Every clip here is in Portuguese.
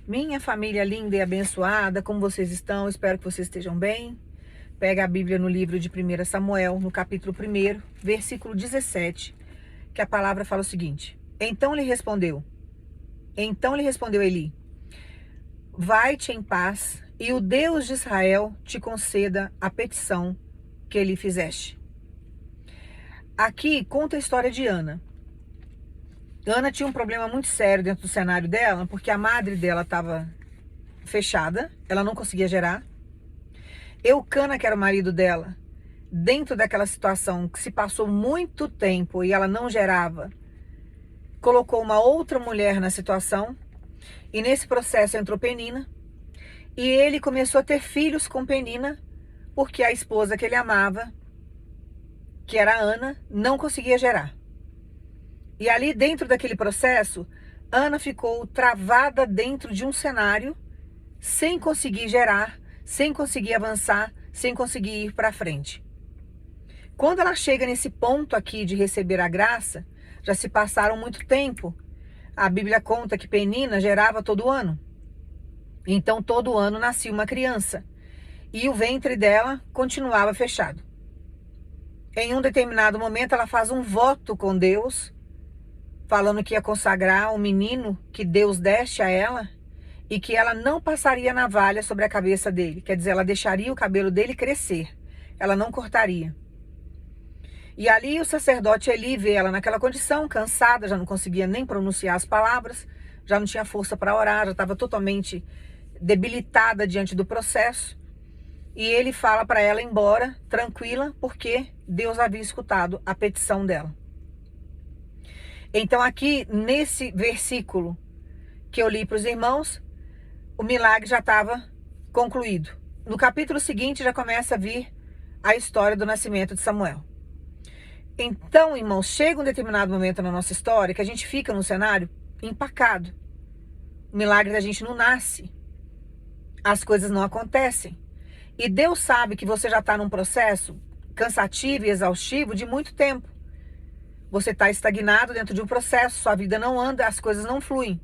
Minha família linda e abençoada, como vocês estão? Espero que vocês estejam bem. Pega a Bíblia no livro de 1 Samuel, no capítulo 1, versículo 17, que a palavra fala o seguinte: Então lhe respondeu Eli: Vai-te em paz, e o Deus de Israel te conceda a petição que lhe fizeste. Aqui conta a história de Ana. Ana tinha um problema muito sério dentro do cenário dela, porque a madre dela estava fechada, ela não conseguia gerar. Eucana, que era o marido dela, dentro daquela situação que se passou muito tempo e ela não gerava, colocou uma outra mulher na situação, e nesse processo entrou Penina, e ele começou a ter filhos com Penina, porque a esposa que ele amava, que era Ana, não conseguia gerar. E ali dentro daquele processo, Ana ficou travada dentro de um cenário, sem conseguir gerar, sem conseguir avançar, sem conseguir ir para frente. Quando ela chega nesse ponto aqui de receber a graça, já se passaram muito tempo. A Bíblia conta que Penina gerava todo ano. Então todo ano nascia uma criança. E o ventre dela continuava fechado. Em um determinado momento ela faz um voto com Deus, falando que ia consagrar um menino que Deus deste a ela e que ela não passaria navalha sobre a cabeça dele. Quer dizer, ela deixaria o cabelo dele crescer. Ela não cortaria. E ali o sacerdote Eli vê ela naquela condição, cansada, já não conseguia nem pronunciar as palavras, já não tinha força para orar, já estava totalmente debilitada diante do processo. E ele fala para ela ir embora, tranquila, porque Deus havia escutado a petição dela. Então aqui, nesse versículo que eu li para os irmãos, o milagre já estava concluído. No capítulo seguinte já começa a vir a história do nascimento de Samuel. Então, irmãos, chega um determinado momento na nossa história que a gente fica num cenário empacado. O milagre da gente não nasce. As coisas não acontecem. E Deus sabe que você já está num processo cansativo e exaustivo de muito tempo. Você está estagnado dentro de um processo, sua vida não anda, as coisas não fluem.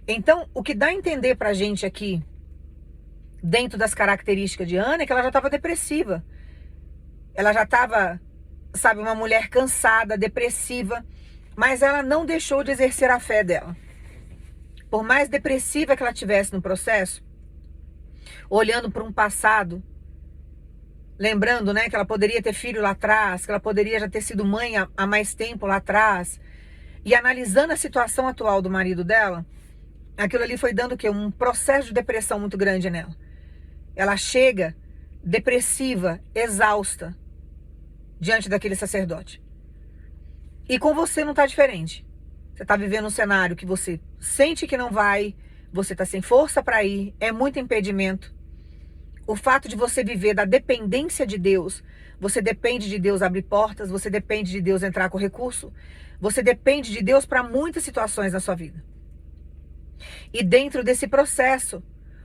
Então, o que dá a entender pra gente aqui, dentro das características de Ana, é que ela já estava depressiva. Ela já estava, sabe, uma mulher cansada, depressiva, mas ela não deixou de exercer a fé dela. Por mais depressiva que ela tivesse no processo, olhando para um passado, lembrando, né, que ela poderia ter filho lá atrás, que ela poderia já ter sido mãe há mais tempo lá atrás, e analisando a situação atual do marido dela, aquilo ali foi dando o quê? Um processo de depressão muito grande nela. Ela chega depressiva, exausta, diante daquele sacerdote. E com você não está diferente. Você está vivendo um cenário que você sente que não vai, você está sem força para ir, é muito impedimento. O fato de você viver da dependência de Deus, você depende de Deus abrir portas, você depende de Deus entrar com recurso, você depende de Deus para muitas situações na sua vida. E dentro desse processo,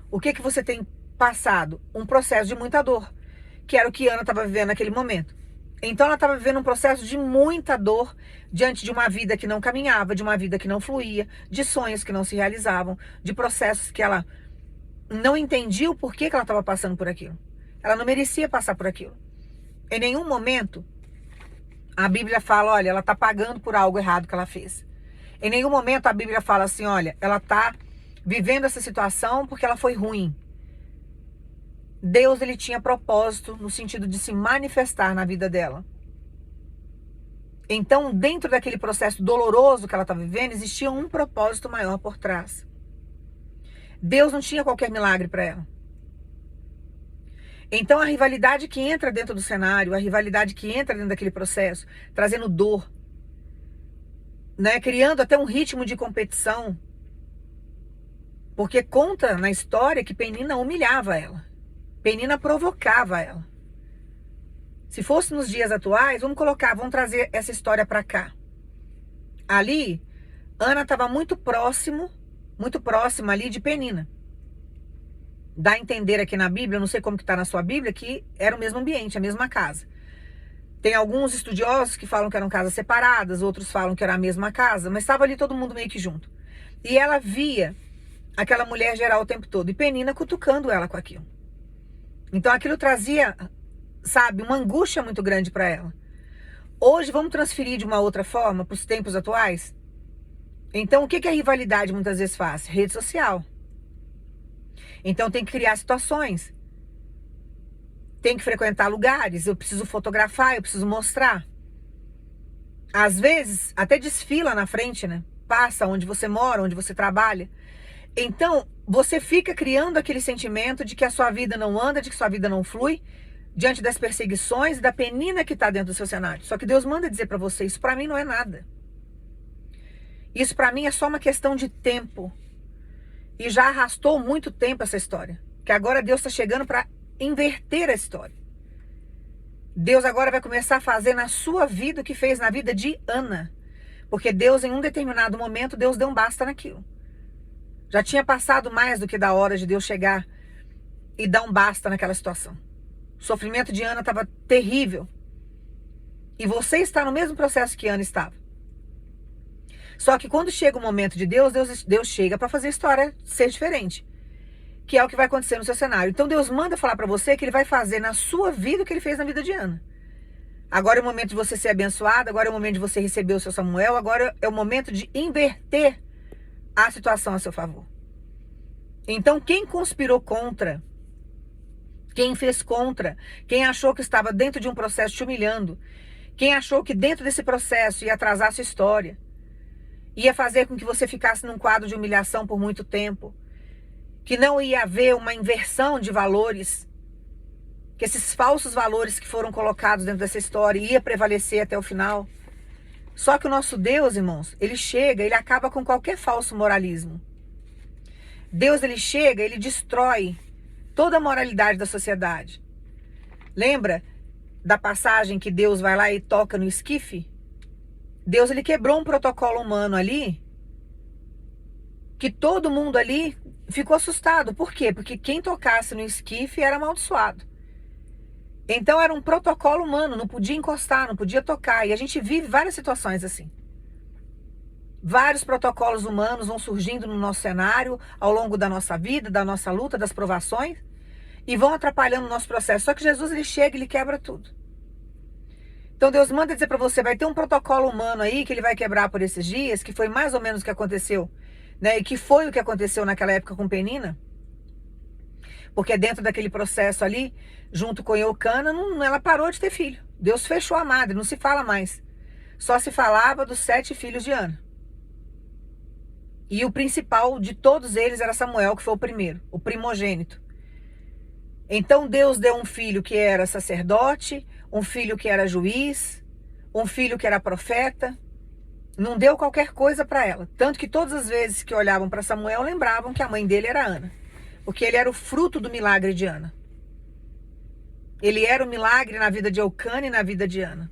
o que você tem passado? Um processo de muita dor, que era o que Ana estava vivendo naquele momento. Então ela estava vivendo um processo de muita dor diante de uma vida que não caminhava, de uma vida que não fluía, de sonhos que não se realizavam, de processos que ela não entendia o porquê que ela estava passando por aquilo. Ela não merecia passar por aquilo. Em nenhum momento a Bíblia fala, olha, ela está pagando por algo errado que ela fez. Em nenhum momento a Bíblia fala assim, olha, ela está vivendo essa situação porque ela foi ruim. Deus, ele tinha propósito no sentido de se manifestar na vida dela. Então, dentro daquele processo doloroso que ela estava vivendo, existia um propósito maior por trás. Deus não tinha qualquer milagre para ela. Então, a rivalidade que entra dentro do cenário, a rivalidade que entra dentro daquele processo, trazendo dor, né, criando até um ritmo de competição, porque conta na história que Penina humilhava ela. Penina provocava ela. Se fosse nos dias atuais, vamos trazer essa história para cá. Ali, Ana estava muito próxima ali de Penina. Dá a entender aqui na Bíblia, eu não sei como que está na sua Bíblia, que era o mesmo ambiente, a mesma casa. Tem alguns estudiosos que falam que eram casas separadas, outros falam que era a mesma casa, mas estava ali todo mundo meio que junto. E ela via aquela mulher gerar o tempo todo. E Penina cutucando ela com aquilo. Então aquilo trazia, sabe, uma angústia muito grande para ela. Hoje vamos transferir de uma outra forma para os tempos atuais? Então o que a rivalidade muitas vezes faz? Rede social. Então tem que criar situações. Tem que frequentar lugares, eu preciso fotografar, eu preciso mostrar. Às vezes até desfila na frente, né? Passa onde você mora, onde você trabalha. Então, você fica criando aquele sentimento de que a sua vida não anda, de que sua vida não flui, diante das perseguições e da penina que está dentro do seu cenário. Só que Deus manda dizer para você, isso para mim não é nada. Isso para mim é só uma questão de tempo. E já arrastou muito tempo essa história. Que agora Deus está chegando para inverter a história. Deus agora vai começar a fazer na sua vida o que fez na vida de Ana. Porque Deus, em um determinado momento, Deus deu um basta naquilo. Já tinha passado mais do que da hora de Deus chegar e dar um basta naquela situação. O sofrimento de Ana estava terrível. E você está no mesmo processo que Ana estava. Só que quando chega o momento de Deus, Deus chega para fazer a história ser diferente. Que é o que vai acontecer no seu cenário. Então Deus manda falar para você que Ele vai fazer na sua vida o que Ele fez na vida de Ana. Agora é o momento de você ser abençoado, agora é o momento de você receber o seu Samuel, agora é o momento de inverter a situação a seu favor. Então quem conspirou contra, quem fez contra, quem achou que estava dentro de um processo te humilhando, quem achou que dentro desse processo ia atrasar a sua história, ia fazer com que você ficasse num quadro de humilhação por muito tempo, que não ia haver uma inversão de valores, que esses falsos valores que foram colocados dentro dessa história ia prevalecer até o final. Só que o nosso Deus, irmãos, Ele chega, Ele acaba com qualquer falso moralismo. Deus, Ele chega, Ele destrói toda a moralidade da sociedade. Lembra da passagem que Deus vai lá e toca no esquife? Deus, Ele quebrou um protocolo humano ali, que todo mundo ali ficou assustado. Por quê? Porque quem tocasse no esquife era amaldiçoado. Então era um protocolo humano, não podia encostar, não podia tocar. E a gente vive várias situações assim. Vários protocolos humanos vão surgindo no nosso cenário, ao longo da nossa vida, da nossa luta, das provações, e vão atrapalhando o nosso processo. Só que Jesus, Ele chega e Ele quebra tudo. Então Deus manda dizer para você, vai ter um protocolo humano aí que Ele vai quebrar por esses dias, que foi mais ou menos o que aconteceu, né? E que foi o que aconteceu naquela época com Penina. Porque dentro daquele processo ali, junto com Eucana, ela parou de ter filho. Deus fechou a madre, não se fala mais. Só se falava dos 7 filhos de Ana. E o principal de todos eles era Samuel, que foi o primeiro, o primogênito. Então Deus deu um filho que era sacerdote, um filho que era juiz, um filho que era profeta. Não deu qualquer coisa para ela. Tanto que todas as vezes que olhavam para Samuel, lembravam que a mãe dele era Ana. Porque ele era o fruto do milagre de Ana. Ele era o milagre na vida de Eucana e na vida de Ana.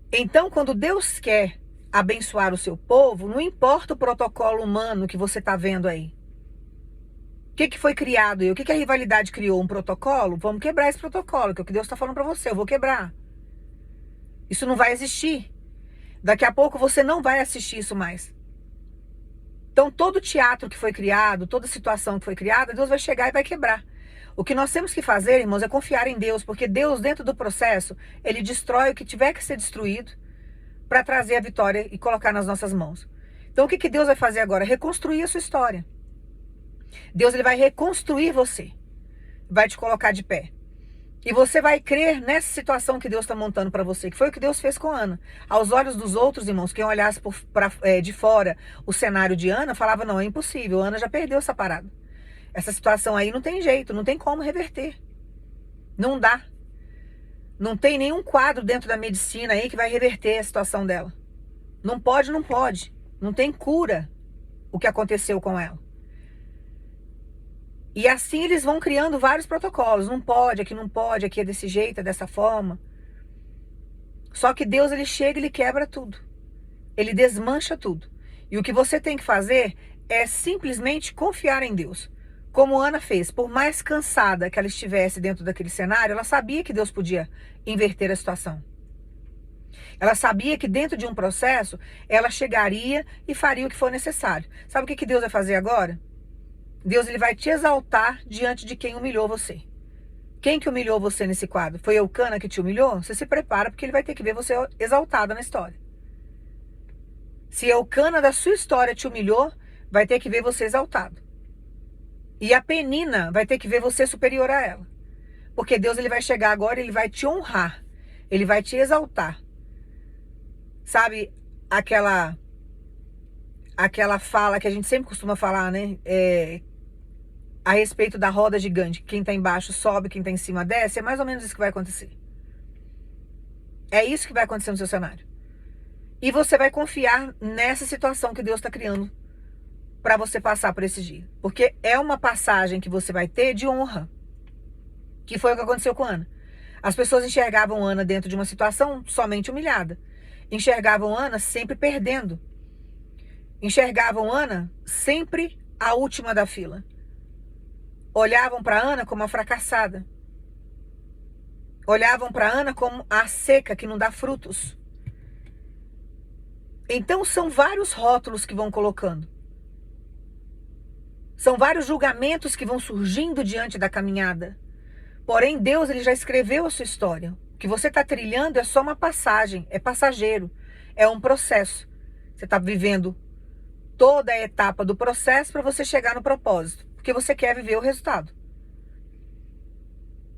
Então, quando Deus quer abençoar o seu povo, não importa o protocolo humano que você está vendo aí. O que foi criado aí? O que a rivalidade criou? Um protocolo? Vamos quebrar esse protocolo, que é o que Deus está falando para você. Eu vou quebrar. Isso não vai existir. Daqui a pouco você não vai assistir isso mais. Então, todo teatro que foi criado, toda situação que foi criada, Deus vai chegar e vai quebrar. O que nós temos que fazer, irmãos, é confiar em Deus, porque Deus, dentro do processo, Ele destrói o que tiver que ser destruído para trazer a vitória e colocar nas nossas mãos. Então, o que Deus vai fazer agora? Reconstruir a sua história. Deus, Ele vai reconstruir você, vai te colocar de pé. E você vai crer nessa situação que Deus está montando para você, que foi o que Deus fez com Ana. Aos olhos dos outros, irmãos, quem olhasse de fora o cenário de Ana, falava, não, é impossível, Ana já perdeu essa parada. Essa situação aí não tem jeito, não tem como reverter. Não dá. Não tem nenhum quadro dentro da medicina aí que vai reverter a situação dela. Não pode, não pode. Não tem cura o que aconteceu com ela. E assim eles vão criando vários protocolos. Não pode, aqui é desse jeito, é dessa forma. Só que Deus, Ele chega e Ele quebra tudo. Ele desmancha tudo. E o que você tem que fazer é simplesmente confiar em Deus. Como Ana fez. Por mais cansada que ela estivesse dentro daquele cenário, ela sabia que Deus podia inverter a situação. Ela sabia que dentro de um processo, ela chegaria e faria o que for necessário. Sabe o que Deus vai fazer agora? Deus, ele vai te exaltar diante de quem humilhou você. Quem que humilhou você nesse quadro? Foi Eucana que te humilhou? Você se prepara porque ele vai ter que ver você exaltada na história. Se Eucana da sua história te humilhou, vai ter que ver você exaltado. E a Penina vai ter que ver você superior a ela. Porque Deus, ele vai chegar agora, ele vai te honrar. Ele vai te exaltar. Sabe aquela fala que a gente sempre costuma falar, né? A respeito da roda gigante. Quem tá embaixo sobe, quem tá em cima desce. É mais ou menos isso que vai acontecer. É isso que vai acontecer no seu cenário. E você vai confiar nessa situação que Deus está criando para você passar por esse dia. Porque é uma passagem que você vai ter de honra. Que foi o que aconteceu com Ana. As pessoas enxergavam Ana dentro de uma situação somente humilhada. Enxergavam Ana sempre perdendo. Enxergavam Ana sempre a última da fila. Olhavam para Ana como a fracassada. Olhavam para Ana como a seca que não dá frutos. Então são vários rótulos que vão colocando. São vários julgamentos que vão surgindo diante da caminhada. Porém, Deus, ele já escreveu a sua história. O que você está trilhando é só uma passagem, é passageiro, é um processo. Você está vivendo toda a etapa do processo para você chegar no propósito, porque você quer viver o resultado.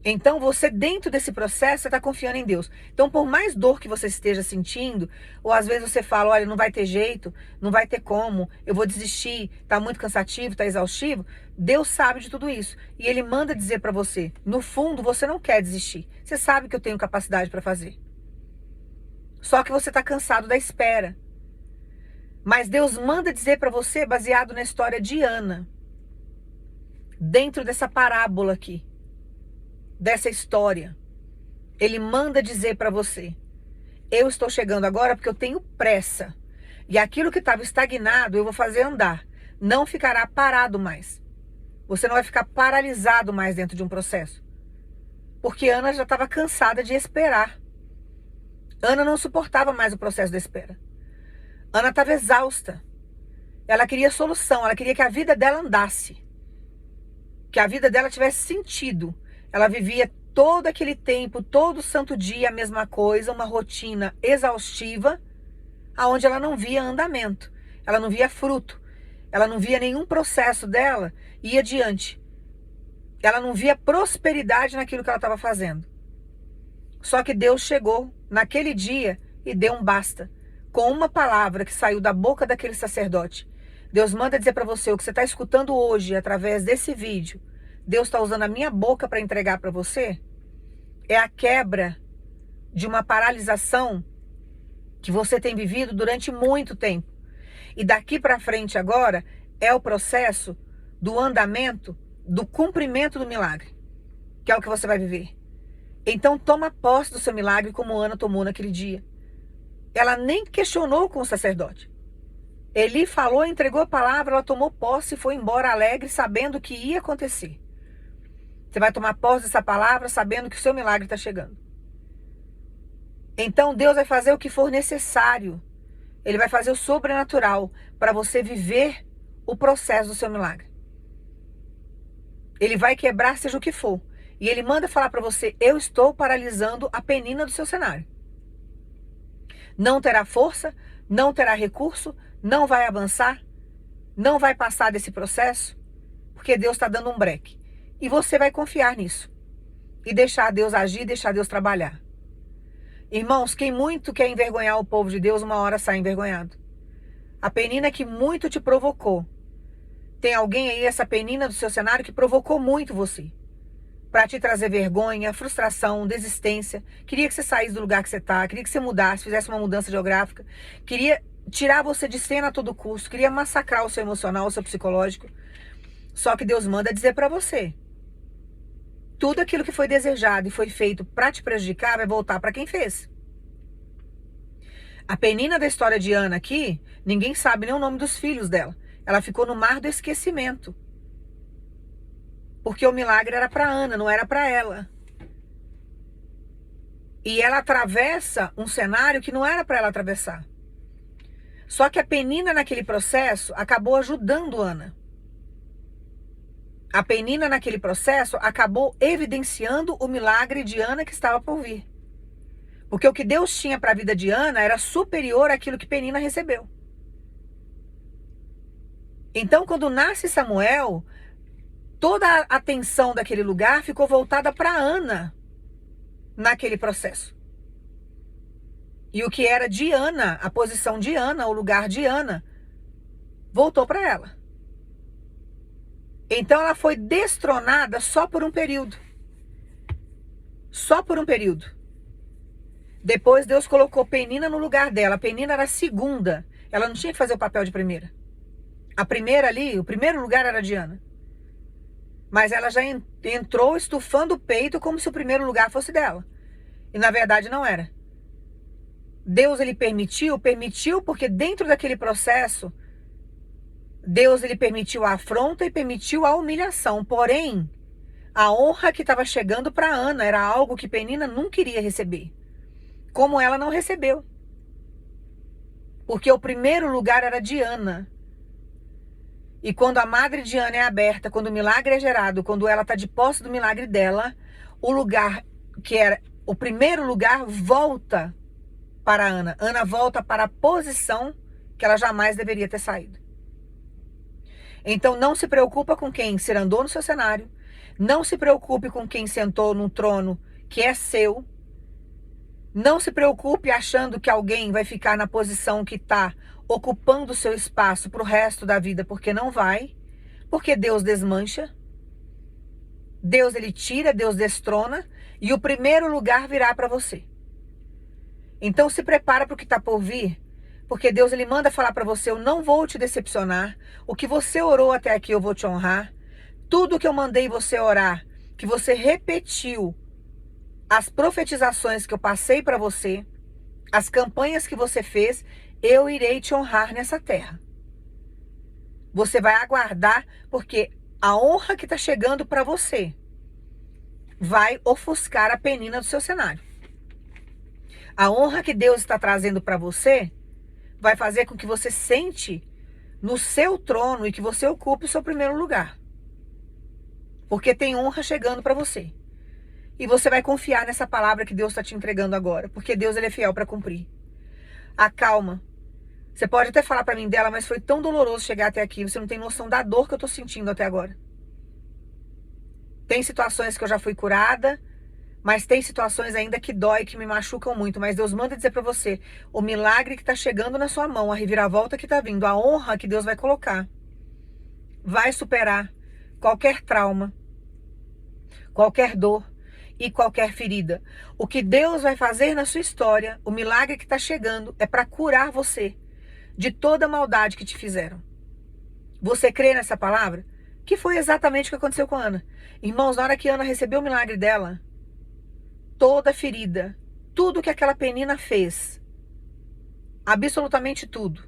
Então, você dentro desse processo, você está confiando em Deus. Então, por mais dor que você esteja sentindo, ou às vezes você fala, olha, não vai ter jeito, não vai ter como, eu vou desistir, está muito cansativo, está exaustivo, Deus sabe de tudo isso. E Ele manda dizer para você, no fundo, você não quer desistir. Você sabe que eu tenho capacidade para fazer. Só que você está cansado da espera. Mas Deus manda dizer para você, baseado na história de Ana, dentro dessa parábola aqui, dessa história, ele manda dizer para você, eu estou chegando agora porque eu tenho pressa. E aquilo que estava estagnado, eu vou fazer andar. Não ficará parado mais. Você não vai ficar paralisado mais dentro de um processo. Porque Ana já estava cansada de esperar. Ana não suportava mais o processo da espera. Ana estava exausta. Ela queria solução, ela queria que a vida dela andasse. Que a vida dela tivesse sentido. Ela vivia todo aquele tempo, todo santo dia a mesma coisa, uma rotina exaustiva, aonde ela não via andamento, ela não via fruto, ela não via nenhum processo dela ir adiante. Ela não via prosperidade naquilo que ela estava fazendo. Só que Deus chegou naquele dia e deu um basta, com uma palavra que saiu da boca daquele sacerdote. Deus manda dizer para você, o que você está escutando hoje através desse vídeo, Deus está usando a minha boca para entregar para você, é a quebra de uma paralisação que você tem vivido durante muito tempo. E daqui para frente agora é o processo do andamento, do cumprimento do milagre, que é o que você vai viver. Então toma posse do seu milagre como Ana tomou naquele dia. Ela nem questionou com o sacerdote. Eli falou, entregou a palavra, ela tomou posse e foi embora alegre, sabendo o que ia acontecer. Você vai tomar posse dessa palavra sabendo que o seu milagre está chegando. Então Deus vai fazer o que for necessário. Ele vai fazer o sobrenatural para você viver o processo do seu milagre. Ele vai quebrar seja o que for. E ele manda falar para você, eu estou paralisando a penina do seu cenário. Não terá força, não terá recurso, não vai avançar, não vai passar desse processo, porque Deus está dando um breque. E você vai confiar nisso. E deixar Deus agir, deixar Deus trabalhar. Irmãos, quem muito quer envergonhar o povo de Deus, uma hora sai envergonhado. A penina que muito te provocou. Tem alguém aí, essa penina do seu cenário, que provocou muito você. Para te trazer vergonha, frustração, desistência. Queria que você saísse do lugar que você está, queria que você mudasse, fizesse uma mudança geográfica. Queria tirar você de cena a todo custo, queria massacrar o seu emocional, o seu psicológico. Só que Deus manda dizer para você. Tudo aquilo que foi desejado e foi feito para te prejudicar vai voltar para quem fez. A penina da história de Ana aqui, ninguém sabe nem o nome dos filhos dela. Ela ficou no mar do esquecimento. Porque o milagre era para Ana, não era para ela. E ela atravessa um cenário que não era para ela atravessar. Só que a Penina, naquele processo, acabou ajudando Ana. A Penina, naquele processo, acabou evidenciando o milagre de Ana que estava por vir. Porque o que Deus tinha para a vida de Ana era superior àquilo que Penina recebeu. Então, quando nasce Samuel, toda a atenção daquele lugar ficou voltada para Ana naquele processo. E o que era de Ana, a posição de Ana, o lugar de Ana, voltou para ela. Então ela foi destronada só por um período. Só por um período. Depois Deus colocou Penina no lugar dela. A Penina era a segunda. Ela não tinha que fazer o papel de primeira. A primeira ali, o primeiro lugar era de Ana. Mas ela já entrou estufando o peito como se o primeiro lugar fosse dela. E na verdade não era. Deus ele permitiu porque dentro daquele processo, Deus ele permitiu a afronta e permitiu a humilhação. Porém, a honra que estava chegando para Ana era algo que Penina não queria receber. Como ela não recebeu. Porque o primeiro lugar era de Ana. E quando a madre de Ana é aberta, quando o milagre é gerado, quando ela está de posse do milagre dela, o lugar que era o primeiro lugar volta para Ana. Ana volta para a posição que ela jamais deveria ter saído. Então não se preocupa com quem cirandou no seu cenário. Não se preocupe com quem sentou num trono que é seu. Não se preocupe achando que alguém vai ficar na posição que está ocupando o seu espaço para o resto da vida, porque não vai. Porque Deus desmancha. Deus ele tira, Deus destrona. E o primeiro lugar virá para você. Então se prepara para o que está por vir. Porque Deus ele manda falar para você, eu não vou te decepcionar. O que você orou até aqui eu vou te honrar. Tudo que eu mandei você orar, que você repetiu, as profetizações que eu passei para você, as campanhas que você fez, eu irei te honrar nessa terra. Você vai aguardar, porque a honra que está chegando para você vai ofuscar a Penina do seu cenário. A honra que Deus está trazendo para você vai fazer com que você sente no seu trono e que você ocupe o seu primeiro lugar. Porque tem honra chegando para você. E você vai confiar nessa palavra que Deus está te entregando agora. Porque Deus ele é fiel para cumprir. Acalma. Você pode até falar para mim dela, mas foi tão doloroso chegar até aqui. Você não tem noção da dor que eu estou sentindo até agora. Tem situações que eu já fui curada, mas tem situações ainda que dói, que me machucam muito. Mas Deus manda dizer para você, o milagre que está chegando na sua mão, a reviravolta que está vindo, a honra que Deus vai colocar, vai superar qualquer trauma, qualquer dor e qualquer ferida. O que Deus vai fazer na sua história, o milagre que está chegando, é para curar você de toda a maldade que te fizeram. Você crê nessa palavra? Que foi exatamente o que aconteceu com a Ana. Irmãos, na hora que Ana recebeu o milagre dela, toda ferida, tudo que aquela Penina fez, absolutamente tudo,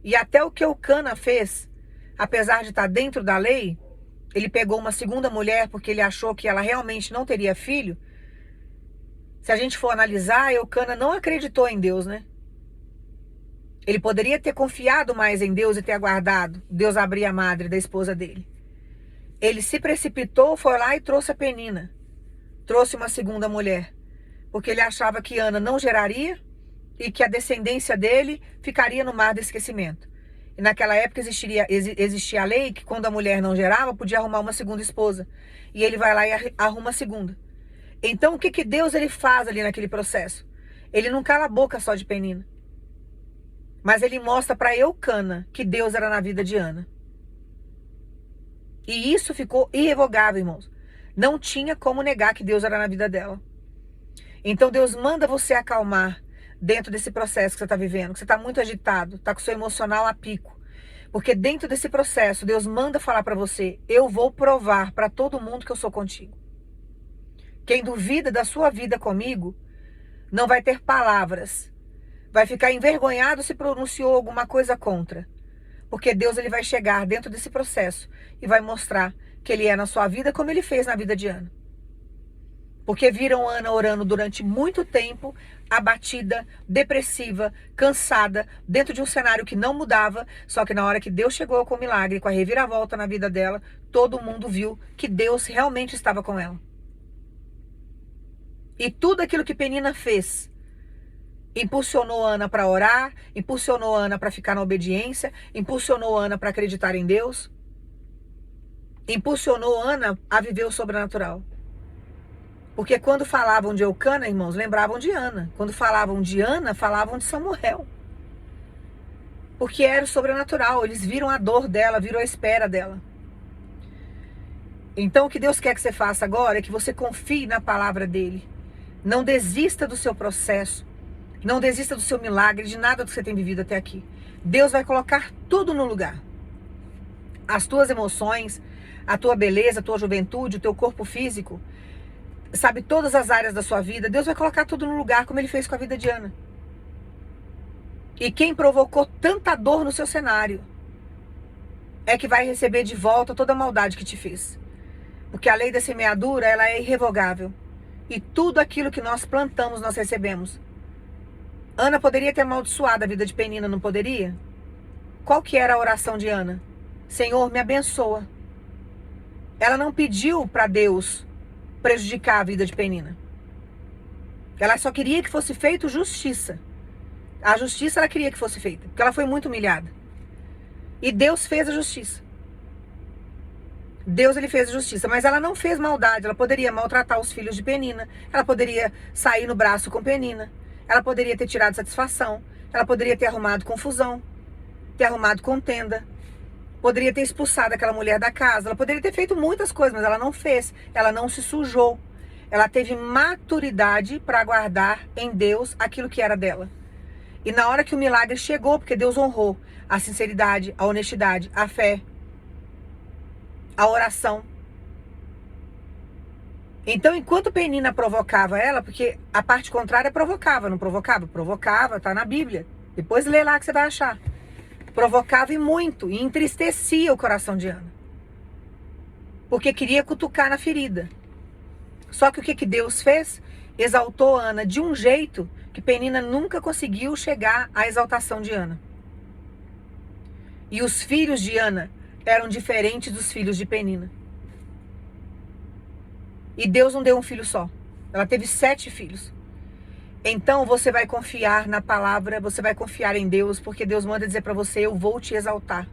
e até o que Eucana fez, apesar de estar dentro da lei, ele pegou uma segunda mulher porque ele achou que ela realmente não teria filho. Se a gente for analisar, Eucana não acreditou em Deus, né? Ele poderia ter confiado mais em Deus e ter aguardado Deus abrir a madre da esposa dele. Ele se precipitou, foi lá e trouxe a Penina. Trouxe uma segunda mulher. Porque ele achava que Ana não geraria e que a descendência dele ficaria no mar do esquecimento. E naquela época existia a lei que quando a mulher não gerava, podia arrumar uma segunda esposa. E ele vai lá e arruma a segunda. Então o que Deus ele faz ali naquele processo? Ele não cala a boca só de Penina. Mas ele mostra para Eucana que Deus era na vida de Ana. E isso ficou irrevogável, irmãos. Não tinha como negar que Deus era na vida dela. Então Deus manda você acalmar dentro desse processo que você está vivendo, que você está muito agitado, está com o seu emocional a pico. Porque dentro desse processo, Deus manda falar para você, eu vou provar para todo mundo que eu sou contigo. Quem duvida da sua vida comigo, não vai ter palavras. Vai ficar envergonhado se pronunciou alguma coisa contra. Porque Deus ele vai chegar dentro desse processo e vai mostrar que ele é na sua vida como ele fez na vida de Ana. Porque viram Ana orando durante muito tempo, abatida, depressiva, cansada, dentro de um cenário que não mudava. Só que na hora que Deus chegou com o milagre, com a reviravolta na vida dela, todo mundo viu que Deus realmente estava com ela. E tudo aquilo que Penina fez impulsionou Ana para orar, impulsionou Ana para ficar na obediência, impulsionou Ana para acreditar em Deus, impulsionou Ana a viver o sobrenatural. Porque quando falavam de Eucana, irmãos, lembravam de Ana. Quando falavam de Ana, falavam de Samuel. Porque era o sobrenatural, eles viram a dor dela, viram a espera dela. Então o que Deus quer que você faça agora é que você confie na palavra dele. Não desista do seu processo. Não desista do seu milagre, de nada do que você tem vivido até aqui. Deus vai colocar tudo no lugar. As tuas emoções, a tua beleza, a tua juventude, o teu corpo físico, sabe, todas as áreas da sua vida, Deus vai colocar tudo no lugar, como ele fez com a vida de Ana. E quem provocou tanta dor no seu cenário é que vai receber de volta toda a maldade que te fez. Porque a lei da semeadura, ela é irrevogável. E tudo aquilo que nós plantamos, nós recebemos. Ana poderia ter amaldiçoado a vida de Penina, não poderia? Qual que era a oração de Ana? Senhor, me abençoa. Ela não pediu para Deus prejudicar a vida de Penina. Ela só queria que fosse feita justiça. A justiça ela queria que fosse feita, porque ela foi muito humilhada. E Deus fez a justiça. Deus ele fez a justiça, mas ela não fez maldade. Ela poderia maltratar os filhos de Penina. Ela poderia sair no braço com Penina. Ela poderia ter tirado satisfação. Ela poderia ter arrumado confusão. Ter arrumado contenda. Poderia ter expulsado aquela mulher da casa. Ela poderia ter feito muitas coisas, mas ela não fez. Ela não se sujou. Ela teve maturidade para guardar em Deus aquilo que era dela. E na hora que o milagre chegou, porque Deus honrou a sinceridade, a honestidade, a fé, a oração. Então, enquanto Penina provocava ela, porque a parte contrária provocava, não provocava? Provocava, tá na Bíblia. Depois lê lá que você vai achar. Provocava e muito, e entristecia o coração de Ana. Porque queria cutucar na ferida. Só que o que Deus fez? Exaltou Ana de um jeito que Penina nunca conseguiu chegar à exaltação de Ana. E os filhos de Ana eram diferentes dos filhos de Penina. E Deus não deu um filho só. Ela teve 7 filhos. Então você vai confiar na palavra, você vai confiar em Deus, porque Deus manda dizer para você, eu vou te exaltar.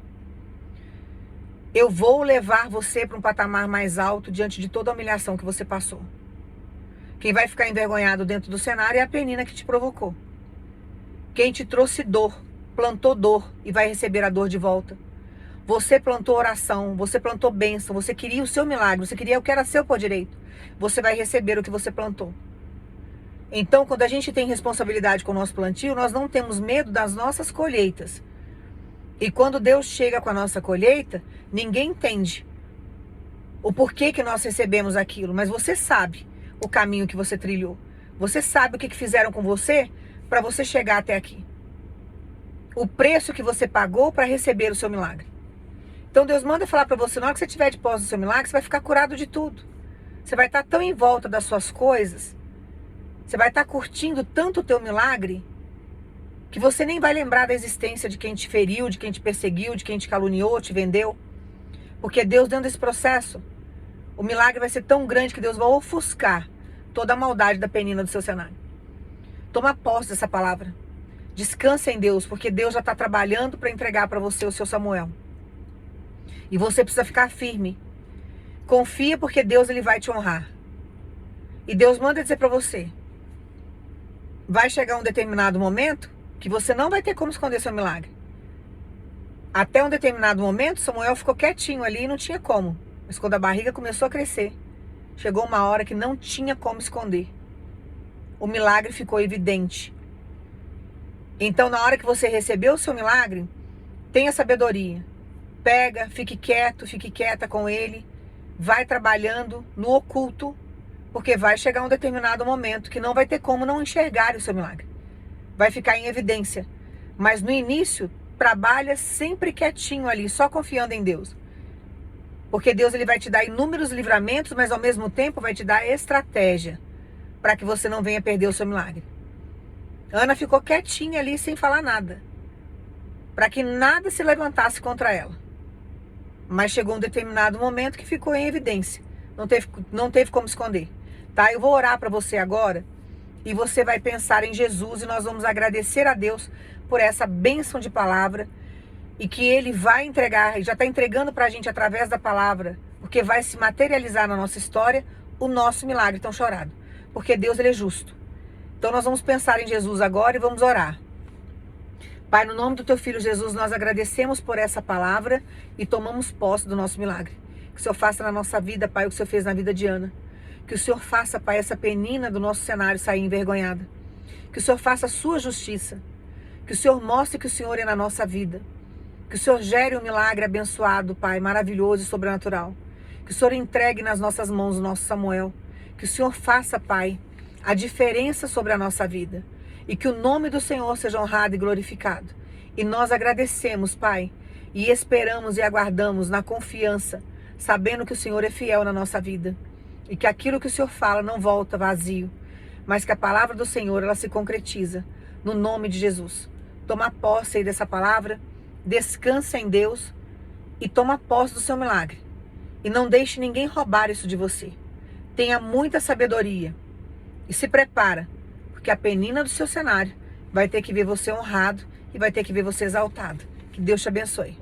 Eu vou levar você para um patamar mais alto diante de toda a humilhação que você passou. Quem vai ficar envergonhado dentro do cenário é a Penina que te provocou. Quem te trouxe dor, plantou dor e vai receber a dor de volta. Você plantou oração, você plantou bênção, você queria o seu milagre, você queria o que era seu por direito. Você vai receber o que você plantou. Então, quando a gente tem responsabilidade com o nosso plantio, nós não temos medo das nossas colheitas. E quando Deus chega com a nossa colheita, ninguém entende o porquê que nós recebemos aquilo. Mas você sabe o caminho que você trilhou. Você sabe o que fizeram com você para você chegar até aqui. O preço que você pagou para receber o seu milagre. Então Deus manda falar para você, na hora que você estiver de posse do seu milagre, você vai ficar curado de tudo. Você vai estar tão em volta das suas coisas, você vai estar curtindo tanto o teu milagre, que você nem vai lembrar da existência de quem te feriu, de quem te perseguiu, de quem te caluniou, te vendeu. Porque Deus, dentro desse processo, o milagre vai ser tão grande que Deus vai ofuscar toda a maldade da Penina do seu cenário. Toma posse dessa palavra. Descansa em Deus, porque Deus já está trabalhando para entregar para você o seu Samuel. E você precisa ficar firme. Confia, porque Deus ele vai te honrar. E Deus manda dizer para você, vai chegar um determinado momento que você não vai ter como esconder seu milagre. Até um determinado momento, Samuel ficou quietinho ali e não tinha como. Mas quando a barriga começou a crescer, chegou uma hora que não tinha como esconder. O milagre ficou evidente. Então, na hora que você recebeu o seu milagre, tenha sabedoria. Pega, fique quieto, fique quieta com ele. Vai trabalhando no oculto, porque vai chegar um determinado momento que não vai ter como não enxergar o seu milagre. Vai ficar em evidência. Mas no início, trabalha sempre quietinho ali, só confiando em Deus. Porque Deus ele vai te dar inúmeros livramentos, mas ao mesmo tempo vai te dar estratégia. para que você não venha perder o seu milagre. Ana ficou quietinha ali sem falar nada, para que nada se levantasse contra ela. Mas chegou um determinado momento que ficou em evidência. Não teve como esconder. Tá? Eu vou orar para você agora e você vai pensar em Jesus e nós vamos agradecer a Deus por essa bênção de palavra e que Ele vai entregar, e já está entregando para a gente através da palavra, porque vai se materializar na nossa história o nosso milagre tão chorado. Porque Deus, Ele é justo. Então nós vamos pensar em Jesus agora e vamos orar. Pai, no nome do Teu Filho Jesus, nós agradecemos por essa palavra e tomamos posse do nosso milagre. Que o Senhor faça na nossa vida, Pai, o que o Senhor fez na vida de Ana. Que o Senhor faça, Pai, essa penina do nosso cenário sair envergonhada. Que o Senhor faça a sua justiça. Que o Senhor mostre que o Senhor é na nossa vida. Que o Senhor gere um milagre abençoado, Pai, maravilhoso e sobrenatural. Que o Senhor entregue nas nossas mãos o nosso Samuel. Que o Senhor faça, Pai, a diferença sobre a nossa vida. E que o nome do Senhor seja honrado e glorificado. E nós agradecemos, Pai, e esperamos e aguardamos na confiança, sabendo que o Senhor é fiel na nossa vida. E que aquilo que o Senhor fala não volta vazio, mas que a palavra do Senhor, ela se concretiza, no nome de Jesus. Toma posse aí dessa palavra, descansa em Deus e toma posse do seu milagre. E não deixe ninguém roubar isso de você. Tenha muita sabedoria e se prepara, porque a penina do seu cenário vai ter que ver você honrado e vai ter que ver você exaltado. Que Deus te abençoe.